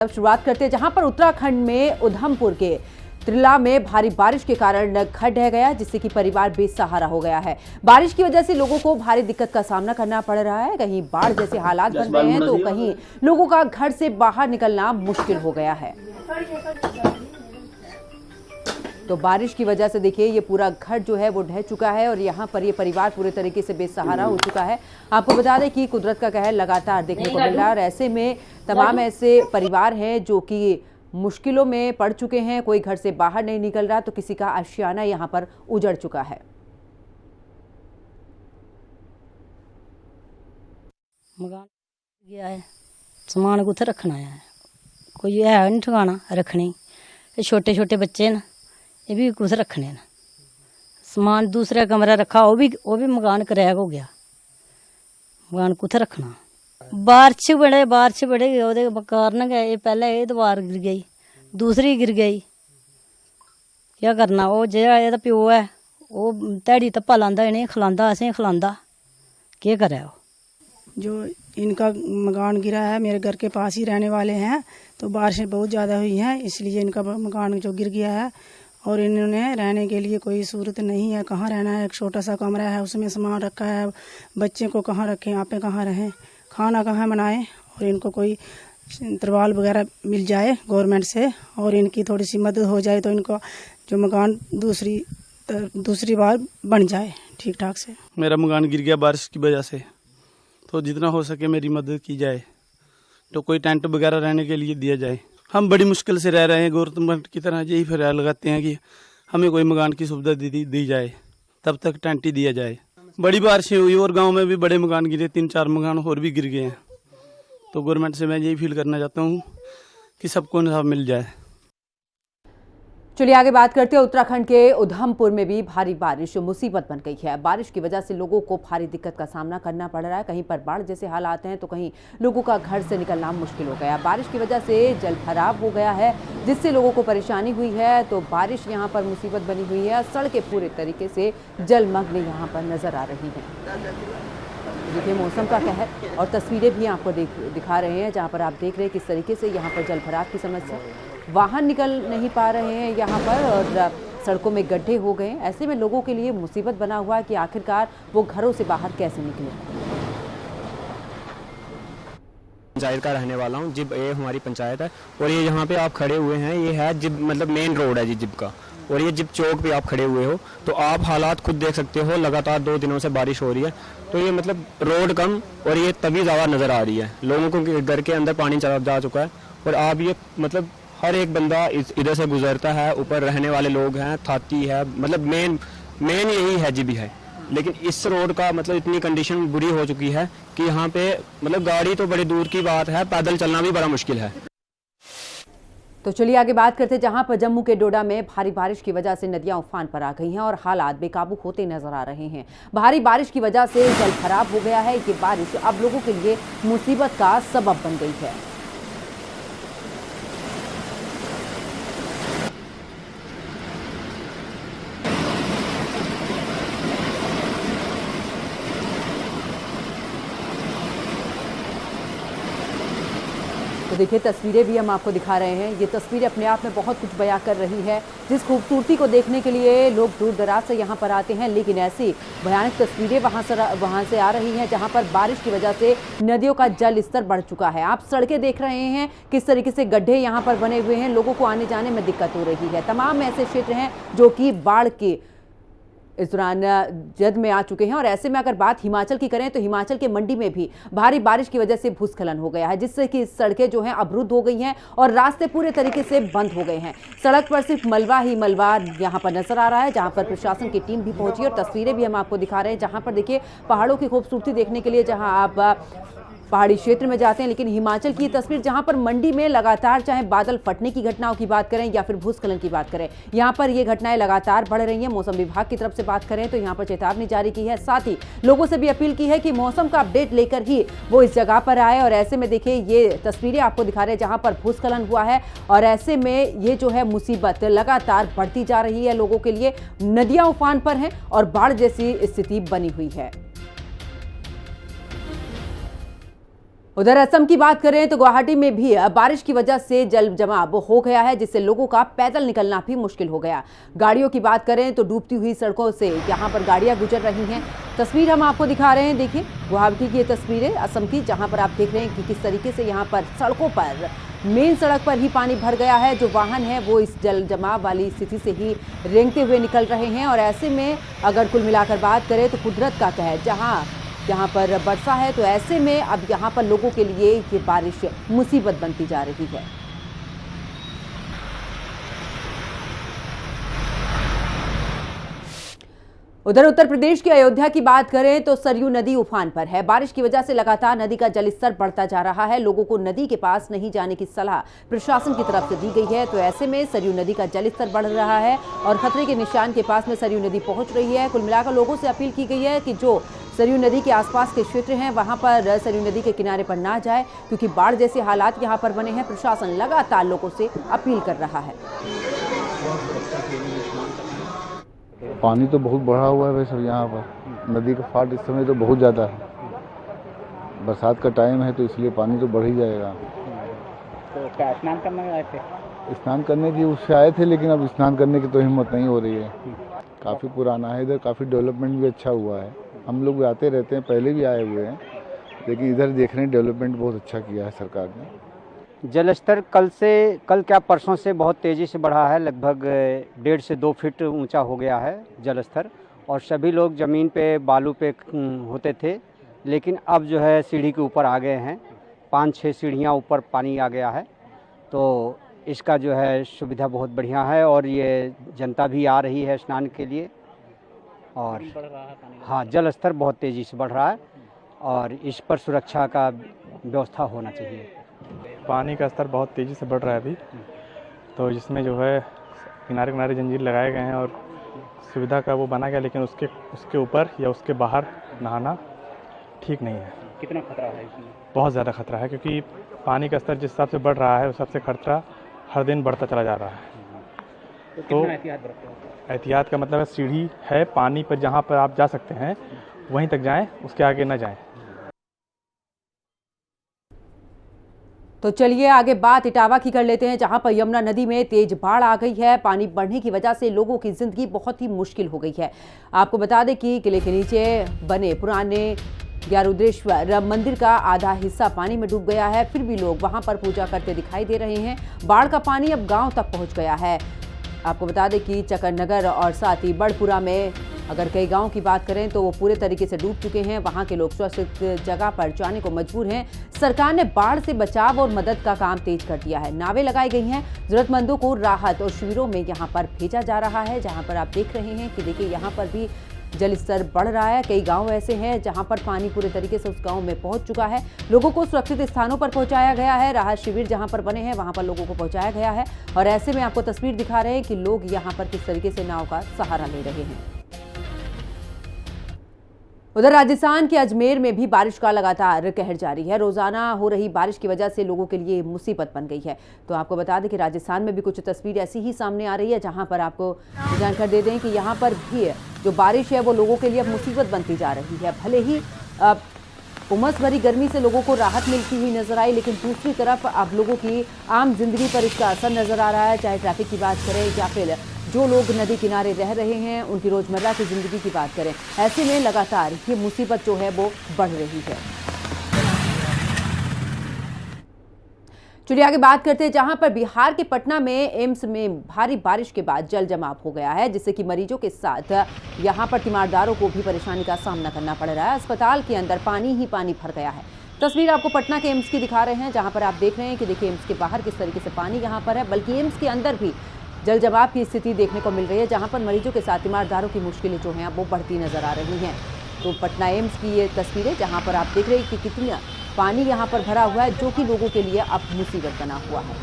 अब शुरुआत करते हैं जहां पर उत्तराखंड में उधमपुर के त्रिला में भारी बारिश के कारण घर ढह गया, जिससे कि परिवार बेसहारा हो गया है। बारिश की वजह से लोगों को भारी दिक्कत का सामना करना पड़ रहा है। कहीं बाढ़ जैसे हालात बन रहे हैं तो कहीं लोगों का घर से बाहर निकलना मुश्किल हो गया है। तो बारिश की वजह से देखिए ये पूरा घर जो है वो ढह चुका है और यहाँ पर ये परिवार पूरे तरीके से बेसहारा हो चुका है। आपको बता दें कि कुदरत का कहर लगातार देखने को मिल रहा है और ऐसे में तमाम ऐसे परिवार हैं जो कि मुश्किलों में पड़ चुके हैं। कोई घर से बाहर नहीं निकल रहा तो किसी का आशियाना यहाँ पर उजड़ चुका है। मकान गया है, सामान कुछ रखना है, कोई है नहीं ठिकाना रखने। ये छोटे छोटे बच्चे ना, ये भी कुछ रखने ना, सामान दूसरा कमरा रखा वो भी मकान क्रैक हो गया। मकान कुछ रखना, बारिश बड़े ओदे कारण गए। पहले ये दीवार गिर गई, दूसरी गिर गई, क्या करना। वो जेह्ड़ा प्यो है वो ध्याड़ी धप्पा लांदा, इनें खलांदा, असें खलांदा, केह् करे वो। जो इनका मकान गिरा है मेरे घर के पास ही रहने वाले हैं, तो बारिशें बहुत ज़्यादा हुई हैं, इसलिए इनका मकान जो गिर गया है और इन्होंने रहने के लिए कोई सूरत नहीं है। कहाँ रहना है, एक छोटा सा कमरा है उसमें सामान रखा है, बच्चे को कहाँ रखें, यहाँ पे कहाँ रहें, खाना कहाँ बनाएं। और इनको कोई तिरपाल वगैरह मिल जाए गवर्नमेंट से और इनकी थोड़ी सी मदद हो जाए तो इनको जो मकान दूसरी बार बन जाए ठीक ठाक से। मेरा मकान गिर गया बारिश की वजह से, तो जितना हो सके मेरी मदद की जाए, तो कोई टेंट वगैरह रहने के लिए दिया जाए। हम बड़ी मुश्किल से रह रहे हैं, गवर्नमेंट की तरह यही फरियाद लगाते हैं कि हमें कोई मकान की सुविधा दी जाए, तब तक टेंट ही दिया जाए। बड़ी बारिशें हुई और गांव में भी बड़े मकान गिरे, 3-4 मकान और भी गिर गए हैं। तो गवर्नमेंट से मैं यही फील करना चाहता हूँ कि सबको इंसाफ मिल जाए। चलिए आगे बात करते हैं। उत्तराखंड के उधमपुर में भी भारी बारिश मुसीबत बन गई है। बारिश की वजह से लोगों को भारी दिक्कत का सामना करना पड़ रहा है। कहीं पर बाढ़ जैसे हालात हैं तो कहीं लोगों का घर से निकलना मुश्किल हो गया। बारिश की वजह से जल भराव हो गया है, जिससे लोगों को परेशानी हुई है। तो बारिश यहाँ पर मुसीबत बनी हुई है। सड़कें पूरे तरीके से जलमग्न यहाँ पर नजर आ रही हैं। देखिए मौसम का कहर और तस्वीरें भी आपको दिखा रहे हैं, जहाँ पर आप देख रहे हैं किस तरीके से यहाँ पर जल भराव की समस्या, वाहन निकल नहीं पा रहे हैं यहाँ पर और सड़कों में गड्ढे हो गए। ऐसे में लोगों के लिए मुसीबत बना हुआ है कि आखिरकार वो घरों से बाहर कैसे निकले। पंचायत का रहने वाला हूँ, जिब ये हमारी पंचायत है और ये यहाँ पे आप खड़े हुए हैं, ये है जिब मतलब मेन रोड है जी जिब का, और ये जिब चौक पे आप खड़े हुए हो तो आप हालात खुद देख सकते हो। लगातार 2 दिनों से बारिश हो रही है तो ये मतलब रोड कम और ये तभी ज़्यादा नज़र आ रही है। लोगों को घर के अंदर पानी चला जा चुका है और आप ये मतलब हर एक बंदा इधर से गुजरता है, ऊपर रहने वाले लोग हैं, थाती है, मतलब मेन यही है जी भी है। लेकिन इस रोड का मतलब इतनी कंडीशन बुरी हो चुकी है कि यहाँ पे मतलब गाड़ी तो बड़ी दूर की बात है, पैदल चलना भी बड़ा मुश्किल है। तो चलिए आगे बात करते हैं, जहां पर जम्मू के डोडा में भारी बारिश की वजह से नदियां उफान पर आ गई हैं और हालात बेकाबू होते नजर आ रहे हैं। भारी बारिश की वजह से जल भराव हो गया है। ये बारिश अब लोगों के लिए मुसीबत का सबब बन गई है। तो देखिए तस्वीरें भी हम आपको दिखा रहे हैं। ये तस्वीरें अपने आप में बहुत कुछ बयां कर रही है। जिस खूबसूरती को देखने के लिए लोग दूर दराज से यहाँ पर आते हैं, लेकिन ऐसी भयानक तस्वीरें वहाँ से आ रही हैं जहाँ पर बारिश की वजह से नदियों का जल स्तर बढ़ चुका है। आप सड़कें देख रहे हैं किस तरीके से गड्ढे यहाँ पर बने हुए हैं, लोगों को आने जाने में दिक्कत हो रही है। तमाम ऐसे क्षेत्र हैं जो कि बाढ़ के इस दौरान जद में आ चुके हैं। और ऐसे में अगर बात हिमाचल की करें तो हिमाचल के मंडी में भी भारी बारिश की वजह से भूस्खलन हो गया है, जिससे कि सड़कें जो हैं अवरुद्ध हो गई हैं और रास्ते पूरे तरीके से बंद हो गए हैं। सड़क पर सिर्फ मलबा ही मलबा यहाँ पर नजर आ रहा है, जहाँ पर प्रशासन की टीम भी पहुंची और तस्वीरें भी हम आपको दिखा रहे हैं, जहाँ पर देखिए पहाड़ों की खूबसूरती देखने के लिए जहाँ आप पहाड़ी क्षेत्र में जाते हैं। लेकिन हिमाचल की तस्वीर जहां पर मंडी में लगातार चाहे बादल फटने की घटनाओं की बात करें या फिर भूस्खलन की बात करें, यहां पर ये घटनाएं लगातार बढ़ रही हैं। मौसम विभाग की तरफ से बात करें तो यहां पर चेतावनी जारी की है, साथ ही लोगों से भी अपील की है कि मौसम का अपडेट लेकर ही वो इस जगह पर आए। और ऐसे में देखिए ये तस्वीरें आपको दिखा रहे हैं जहां पर भूस्खलन हुआ है और ऐसे में ये जो है मुसीबत लगातार बढ़ती जा रही है लोगों के लिए। नदियां उफान पर हैं और बाढ़ जैसी स्थिति बनी हुई है। उधर असम की बात करें तो गुवाहाटी में भी बारिश की वजह से जल जमाव हो गया है, जिससे लोगों का पैदल निकलना भी मुश्किल हो गया। गाड़ियों की बात करें तो डूबती हुई सड़कों से यहां पर गाड़ियां गुजर रही हैं। तस्वीर हम आपको दिखा रहे हैं, देखिए गुवाहाटी की ये तस्वीरें असम की, जहां पर आप देख रहे हैं कि किस तरीके से यहां पर सड़कों पर, मेन सड़क पर ही पानी भर गया है। जो वाहन है वो इस जल जमाव वाली स्थिति से ही रेंगते हुए निकल रहे हैं। और ऐसे में अगर कुल मिलाकर बात करें तो कुदरत का कहर, जहां यहाँ पर वर्षा है, तो ऐसे में अब यहाँ पर लोगों के लिए ये बारिश मुसीबत बनती जा रही है। उधर उत्तर प्रदेश की अयोध्या की बात करें तो सरयू नदी उफान पर है। बारिश की वजह से लगातार नदी का जलस्तर बढ़ता जा रहा है। लोगों को नदी के पास नहीं जाने की सलाह प्रशासन की तरफ से दी गई है। तो ऐसे में सरयू नदी का जलस्तर बढ़ रहा है और खतरे के निशान के पास में सरयू नदी पहुंच रही है। कुल मिलाकर लोगों से अपील की गई है कि जो सरयू नदी के आसपास के क्षेत्र हैं वहां पर सरयू नदी के किनारे पर ना जाए, क्योंकि बाढ़ जैसे हालात यहां पर बने हैं। प्रशासन लगातार लोगों से अपील कर रहा है। पानी तो बहुत बढ़ा हुआ है वैसे यहाँ पर, नदी का फाट इस समय तो बहुत ज़्यादा है। बरसात का टाइम है तो इसलिए पानी तो बढ़ ही जाएगा। तो क्या स्नान करने आए थे? स्नान करने की उससे आए थे, लेकिन अब स्नान करने की तो हिम्मत नहीं हो रही है। काफ़ी पुराना है, इधर काफ़ी डेवलपमेंट भी अच्छा हुआ है। हम लोग भी आते रहते हैं, पहले भी आए हुए हैं, लेकिन इधर देख रहे हैं डेवलपमेंट बहुत अच्छा किया है सरकार ने। जलस्तर कल क्या परसों से बहुत तेज़ी से बढ़ा है। लगभग 1.5 से 2 फीट ऊंचा हो गया है जलस्तर। और सभी लोग ज़मीन पे बालू पे होते थे, लेकिन अब जो है सीढ़ी के ऊपर आ गए हैं। 5-6 सीढ़ियाँ ऊपर पानी आ गया है। तो इसका जो है सुविधा बहुत बढ़िया है और ये जनता भी आ रही है स्नान के लिए। और हाँ, जलस्तर बहुत तेज़ी से बढ़ रहा है और इस पर सुरक्षा का व्यवस्था होना चाहिए। पानी का स्तर बहुत तेज़ी से बढ़ रहा है अभी, तो जिसमें जो है किनारे किनारे जंजीर लगाए गए हैं और सुविधा का वो बना गया, लेकिन उसके ऊपर या उसके बाहर नहाना ठीक नहीं है। कितना खतरा है इसमें? बहुत ज़्यादा खतरा है, क्योंकि पानी का स्तर जिस हिसाब से बढ़ रहा है उस हिसाब से खतरा हर दिन बढ़ता चला जा रहा है। तो एहतियात बरतते हैं? एहतियात का मतलब है सीढ़ी है, पानी पर जहाँ पर आप जा सकते हैं वहीं तक जाएँ, उसके आगे न जाएँ। तो चलिए आगे बात इटावा की कर लेते हैं, जहां पर यमुना नदी में तेज बाढ़ आ गई है। पानी बढ़ने की वजह से लोगों की जिंदगी बहुत ही मुश्किल हो गई है। आपको बता दें कि किले के नीचे बने पुराने ग्यारुद्रेश्वर मंदिर का आधा हिस्सा पानी में डूब गया है। फिर भी लोग वहां पर पूजा करते दिखाई दे रहे हैं। बाढ़ का पानी अब गांव तक पहुंच गया है। आपको बता दें कि चकरनगर और साथ ही बड़पुरा में अगर कई गांव की बात करें तो वो पूरे तरीके से डूब चुके हैं। वहां के लोग सुरक्षित जगह पर जाने को मजबूर हैं। सरकार ने बाढ़ से बचाव और मदद का काम तेज कर दिया है। नावें लगाई गई हैं। जरूरतमंदों को राहत और शिविरों में यहां पर भेजा जा रहा है, जहां पर आप देख रहे हैं कि देखिए यहां पर भी जल स्तर बढ़ रहा है। कई गांव ऐसे हैं जहां पर पानी पूरे तरीके से उस गांव में पहुंच चुका है। लोगों को सुरक्षित स्थानों पर पहुंचाया गया है। राहत शिविर जहां पर बने हैं वहां पर लोगों को पहुंचाया गया है। और ऐसे में आपको तस्वीर दिखा रहे हैं कि लोग यहां पर किस तरीके से नाव का सहारा ले रहे हैं। उधर राजस्थान के अजमेर में भी बारिश का लगातार कहर जारी है। रोजाना हो रही बारिश की वजह से लोगों के लिए मुसीबत बन गई है। तो आपको बता दें कि राजस्थान में भी कुछ तस्वीर ऐसी ही सामने आ रही है, जहां पर आपको जानकारी दे दें कि यहां पर भी जो बारिश है वो लोगों के लिए अब मुसीबत बनती जा रही है। भले ही उमस भरी गर्मी से लोगों को राहत मिलती हुई नजर आई, लेकिन दूसरी तरफ अब लोगों की आम जिंदगी पर इसका असर नजर आ रहा है। चाहे ट्रैफिक की बात करें या फिर जो लोग नदी किनारे रह रहे हैं उनकी रोजमर्रा की जिंदगी की बात करें, ऐसे में लगातार ये मुसीबत जो है वो बढ़ रही है। चलिए आगे बात करते हैं, जहां पर बिहार के पटना में एम्स में भारी बारिश के बाद जल जमाव हो गया है, जिससे कि मरीजों के साथ यहां पर तीमारदारों को भी परेशानी का सामना करना पड़ रहा है। अस्पताल के अंदर पानी ही पानी भर गया है। तस्वीर आपको पटना के एम्स की दिखा रहे हैं, जहां पर आप देख रहे हैं कि देखिए एम्स के बाहर किस तरीके से पानी यहां पर है, बल्कि एम्स के अंदर भी जल जमाव की स्थिति देखने को मिल रही है, जहां पर मरीजों के साथ तीमारदारों की मुश्किलें जो हैं वो बढ़ती नजर आ रही हैं। तो पटना एम्स की ये तस्वीरें, जहां पर आप देख रहे हैं कि कितना पानी यहां पर भरा हुआ है, जो कि लोगों के लिए अब मुसीबत बना हुआ है।